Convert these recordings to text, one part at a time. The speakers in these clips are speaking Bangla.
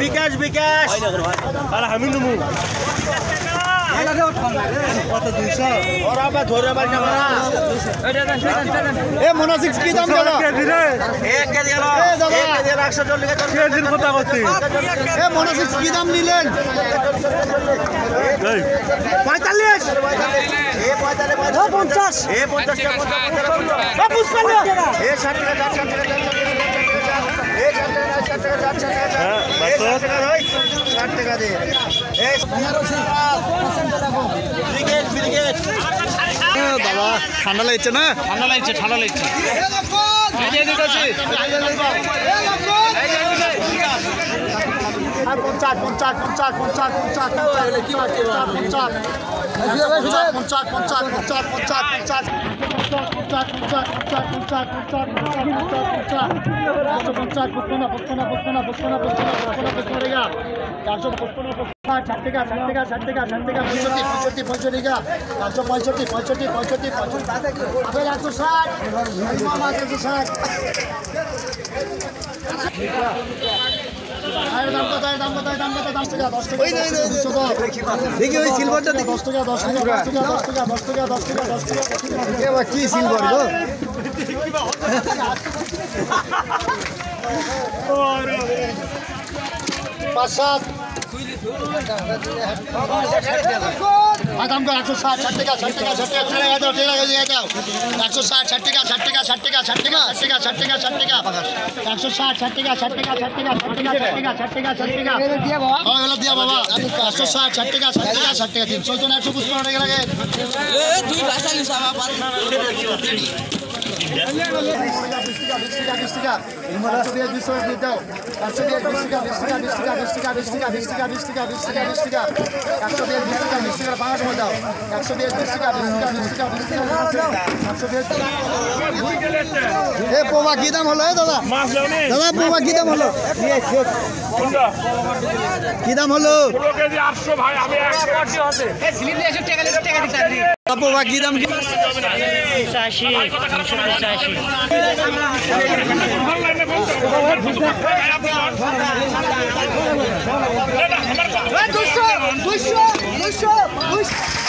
বিকাশ বিকাশ আর আমি নেবো কত 200 ওরা আবার ধরে আবার না এ মোনাসিক কি দাম গেল 1 কেজি রে 1 কেজি গেল 1 কেজি 140 টাকা কেজির কথা করতে এ মোনাসিক কি দাম নিলেন 45 এ 45 এ 50 টাকা বাবুস পালে এ 60 টাকা 60 টাকা এ 60 টাকা 60 টাকা হ্যাঁ 60 টাকা রই 60 টাকা দে এ ব্রিগেড ব্রিগেড বাবা ঠান্ডা লাগছে না ঠান্ডা লাগছে এই যে দিতেছি আর 50 দেখি ওই সিলভারটা 10 টাকা 10 টাকা 10 টাকা 10 টাকা 10 টাকা 10 টাকা 10 টাকা এ কি সিলভার গো পাঁচ দাম কর 160 60 টাকা 60 টাকা 60 টাকা ছেড়ে দাও 160 60 টাকা 60 টাকা 60 টাকা 60 টাকা 60 টাকা 60 টাকা 60 টাকা 160 60 টাকা 60 টাকা 60 টাকা 60 টাকা 60 টাকা 60 টাকা দিয়া বাবা হ্যাঁ এগুলো দিয়া বাবা 160 60 টাকা 60 টাকা 60 টাকা 300 জন 150 টাকা লাগে এ তুই ভাষা লিসা পার পোয়া কি দাম হলো দাদা দাদা পোয়া কি দাম হলো কি দাম হলো 800 ভাই আমি 180 হচ্ছে এই স্লিপ নিয়ে 100 টাকা দিতে পোয়া কি দাম 85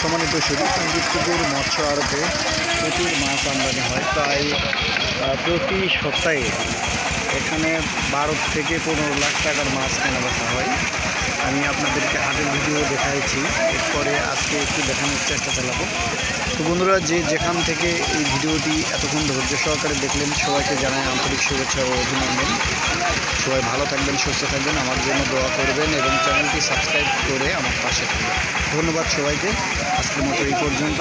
সম্মানিত শুধু সঞ্জিতপুর মৎস্য আড়তে প্রচুর মাছ আমদানি হয় প্রায় প্রতি সপ্তাহে এখানে 12 থেকে 15 লাখ টাকার মাছ কেনাবেচা হয়। আমি আপনাদেরকে হাটের ভিডিও দেখাইছি, এরপরে আজকে একটু দেখানোর চেষ্টা চালাবো। তো বন্ধুরা যে যেখান থেকে এই ভিডিওটি এতক্ষণ ধৈর্য সহকারে দেখলেন সবাইকে জানাই আন্তরিক শুভেচ্ছা ও অভিনন্দন। সবাই ভালো থাকবেন, সুস্থ থাকবেন, আমার জন্য দোয়া করবেন এবং চ্যানেলটি সাবস্ক্রাইব করে আমার পাশে থাকবেন। ধন্যবাদ সবাইকে। আজকের মতো এই পর্যন্ত।